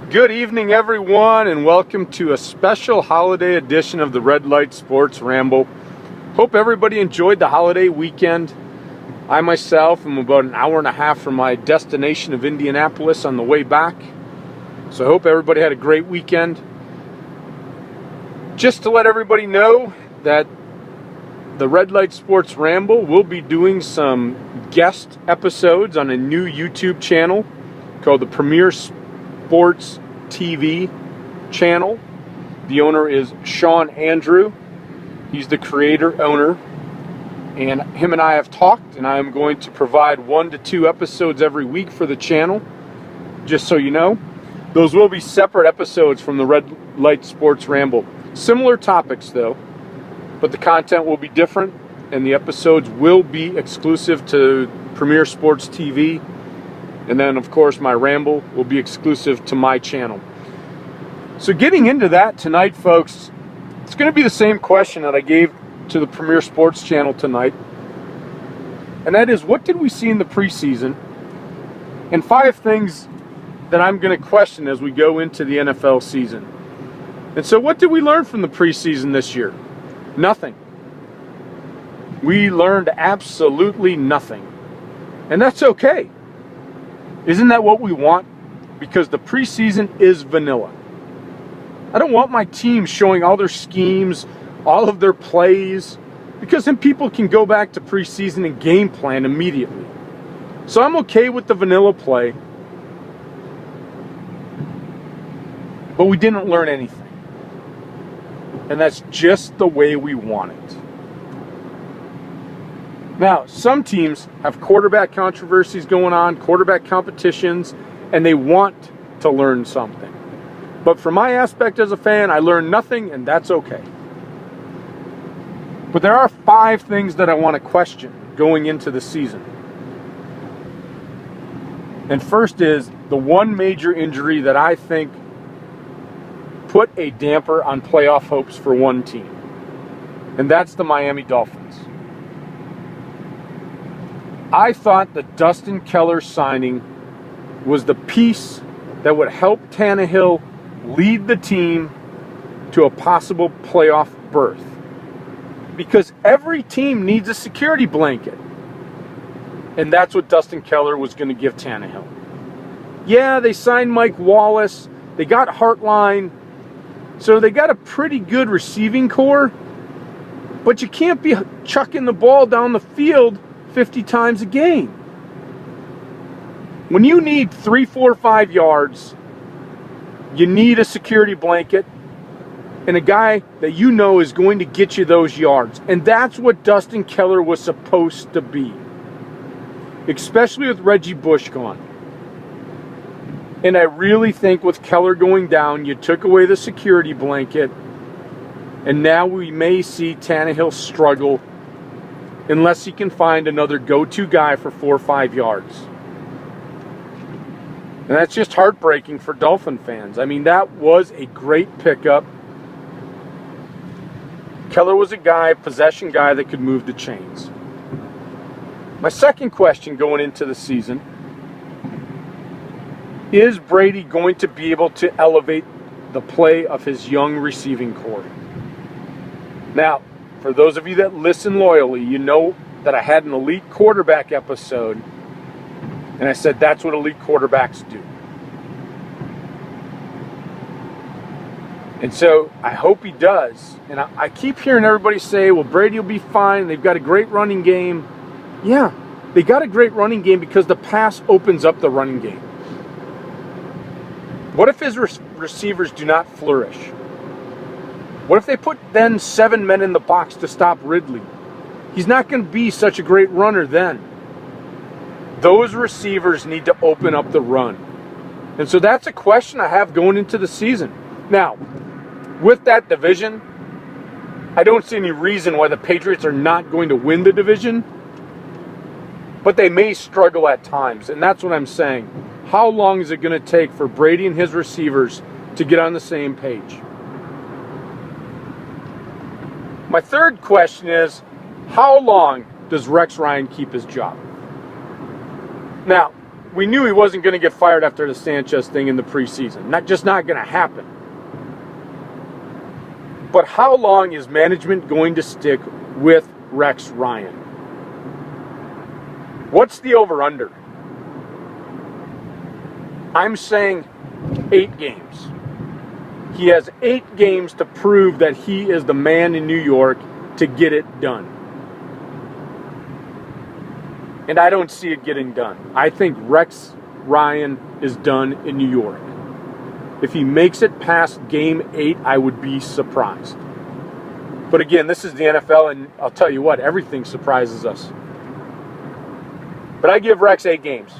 Good evening, everyone, and welcome to a special holiday edition of the Light Sports Ramble. Hope everybody enjoyed the holiday weekend. I myself am about an hour and a half from my destination of Indianapolis on the way back. So I hope everybody had a great weekend. Just to let everybody know that the Light Sports Ramble will be doing some guest episodes on a new YouTube channel called the Premier Sports TV channel. The owner is Sean Andrew. He's the creator, owner, and him and I have talked, and I am going to provide 1 to 2 episodes every week for the channel, just so you know. Those will be separate episodes from the Light Sports Ramble. Similar topics, though, but the content will be different, and the episodes will be exclusive to Premier Sports TV. And then, of course, my ramble will be exclusive to my channel. So getting into that tonight, folks, it's going to be the same question that I gave to the Premier Sports channel tonight. And that is, what did we see in the preseason? And 5 things that I'm going to question as we go into the NFL season. And so what did we learn from the preseason this year? Nothing. We learned absolutely nothing. And that's okay. Isn't that what we want? Because the preseason is vanilla. I don't want my team showing all their schemes, all of their plays, because then people can go back to preseason and game plan immediately. So I'm okay with the vanilla play, but we didn't learn anything. And that's just the way we want it. Now, some teams have quarterback controversies going on, quarterback competitions, and they want to learn something. But from my aspect as a fan, I learned nothing, and that's okay. But there are 5 things that I want to question going into the season. And first is the one major injury that I think put a damper on playoff hopes for one team. And that's the Miami Dolphins. I thought the Dustin Keller signing was the piece that would help Tannehill lead the team to a possible playoff berth. Because every team needs a security blanket. And that's what Dustin Keller was going to give Tannehill. Yeah, they signed Mike Wallace. They got Hartline. So they got a pretty good receiving core. But you can't be chucking the ball down the field 50 times a game. When you need 3, 4, 5 yards, you need a security blanket and a guy that you know is going to get you those yards. And that's what Dustin Keller was supposed to be. Especially with Reggie Bush gone. And I really think with Keller going down, you took away the security blanket, and now we may see Tannehill struggle unless he can find another go-to guy for 4 or 5 yards. And that's just heartbreaking for Dolphin fans. I mean, that was a great pickup. Keller was a guy, possession guy that could move the chains. My second question going into the season, is Brady going to be able to elevate the play of his young receiving core? Now, for those of you that listen loyally, you know that I had an elite quarterback episode, and I said that's what elite quarterbacks do. And so I hope he does. And I keep hearing everybody say, well, Brady will be fine. They've got a great running game. Yeah, they got a great running game because the pass opens up the running game. What if his receivers do not flourish? What if they put then 7 men in the box to stop Ridley? He's not going to be such a great runner then. Those receivers need to open up the run. And so that's a question I have going into the season. Now, with that division, I don't see any reason why the Patriots are not going to win the division. But they may struggle at times. And that's what I'm saying. How long is it going to take for Brady and his receivers to get on the same page? My third question is, how long does Rex Ryan keep his job? Now, we knew he wasn't going to get fired after the Sanchez thing in the preseason. Not going to happen. But how long is management going to stick with Rex Ryan? What's the over-under? I'm saying 8 games. He has 8 games to prove that he is the man in New York to get it done. And I don't see it getting done. I think Rex Ryan is done in New York. If he makes it past game 8, I would be surprised. But again, this is the NFL, and I'll tell you what, everything surprises us. But I give Rex 8 games.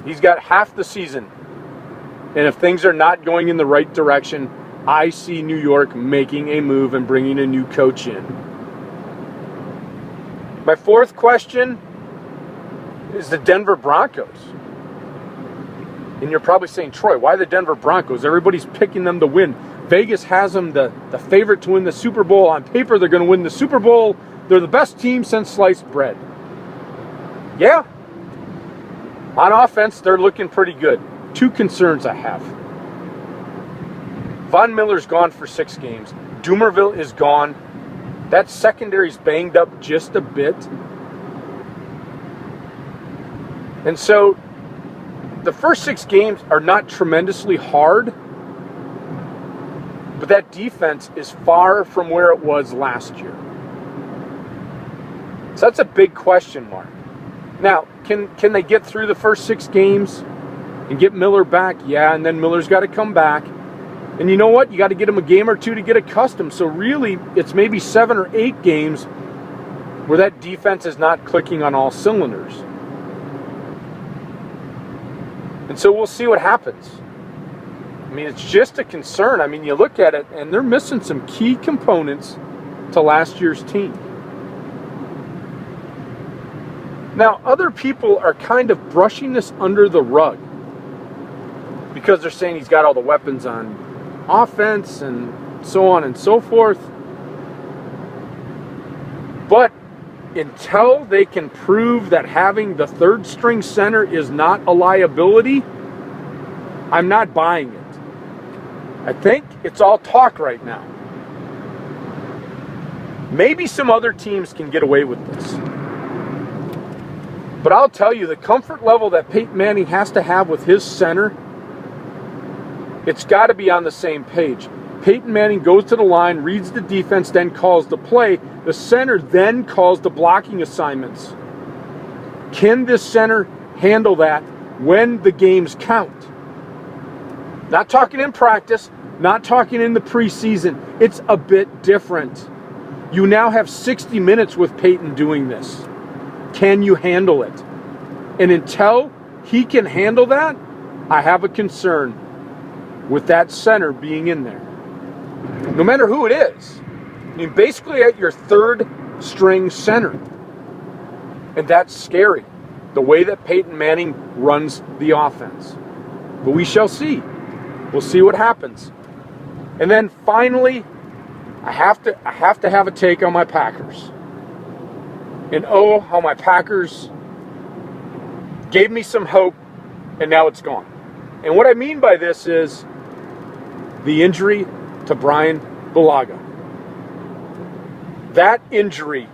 He's got half the season. And if things are not going in the right direction, I see New York making a move and bringing a new coach in. My fourth question is the Denver Broncos. And you're probably saying, Troy, why the Denver Broncos? Everybody's picking them to win. Vegas has them the favorite to win the Super Bowl. On paper, they're going to win the Super Bowl. They're the best team since sliced bread. Yeah. On offense, they're looking pretty good. 2 concerns I have. Von Miller's gone for 6 games. Dumervil is gone. That secondary's banged up just a bit. And so the first 6 games are not tremendously hard, but that defense is far from where it was last year. So that's a big question mark. Now, can they get through the first 6 games and get Miller back? Yeah, and then Miller's got to come back. And you know what? You got to get him a game or 2 to get accustomed. So really, it's maybe 7 or 8 games where that defense is not clicking on all cylinders. And so we'll see what happens. I mean, it's just a concern. I mean, you look at it, and they're missing some key components to last year's team. Now, other people are kind of brushing this under the rug because they're saying he's got all the weapons on offense and so on and so forth. But until they can prove that having the third string center is not a liability, I'm not buying it. I think it's all talk right now. Maybe some other teams can get away with this. But I'll tell you, the comfort level that Peyton Manning has to have with his center, it's got to be on the same page. Peyton Manning goes to the line, reads the defense, then calls the play. The center then calls the blocking assignments. Can this center handle that when the games count? Not talking in practice, not talking in the preseason. It's a bit different. You now have 60 minutes with Peyton doing this. Can you handle it? And until he can handle that, I have a concern with that center being in there. No matter who it is. I mean, basically at your third string center. And that's scary. The way that Peyton Manning runs the offense. But we shall see. We'll see what happens. And then finally, I have to have a take on my Packers. And oh, how my Packers gave me some hope, and now it's gone. And what I mean by this is the injury to Brian Bulaga. That injury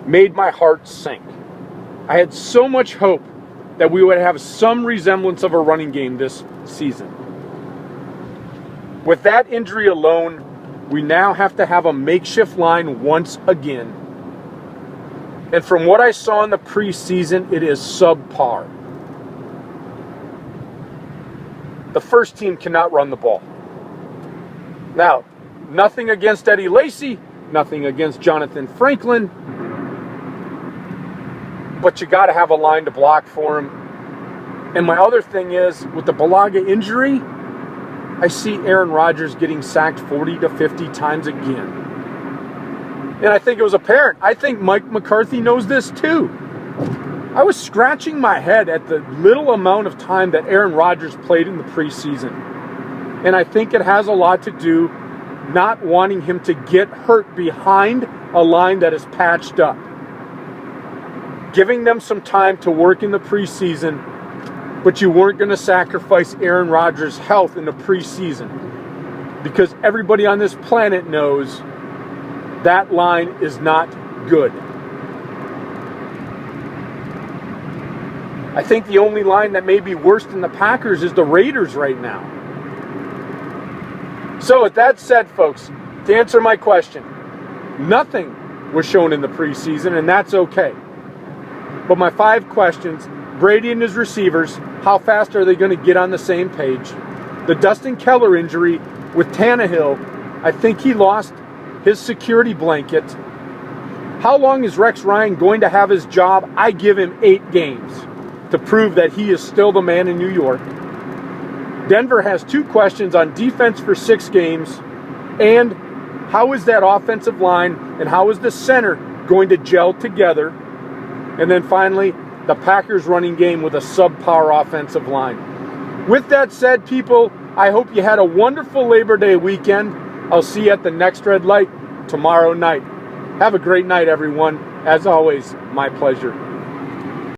made my heart sink. I had so much hope that we would have some resemblance of a running game this season. With that injury alone, we now have to have a makeshift line once again. And from what I saw in the preseason, it is subpar. The first team cannot run the ball. Now, nothing against Eddie Lacy, nothing against Jonathan Franklin, but you got to have a line to block for him. And my other thing is, with the Bulaga injury, I see Aaron Rodgers getting sacked 40 to 50 times again. And I think it was apparent. I think Mike McCarthy knows this too. I was scratching my head at the little amount of time that Aaron Rodgers played in the preseason. And I think it has a lot to do not wanting him to get hurt behind a line that is patched up. Giving them some time to work in the preseason but you weren't going to sacrifice Aaron Rodgers' health in the preseason, because everybody on this planet knows that line is not good. I think the only line that may be worse than the Packers is the Raiders right now. So with that said, folks, to answer my question, nothing was shown in the preseason, and that's okay. But my 5 questions: Brady and his receivers, how fast are they going to get on the same page? The Dustin Keller injury with Tannehill, I think he lost his security blanket. How long is Rex Ryan going to have his job? I give him 8 games to prove that he is still the man in New York. Denver has 2 questions on defense for 6 games, and how is that offensive line and how is the center going to gel together? And then finally, the Packers running game with a subpar offensive line. With that said, people, I hope you had a wonderful Labor Day weekend. I'll see you at the next red light tomorrow night. Have a great night, everyone. As always, my pleasure.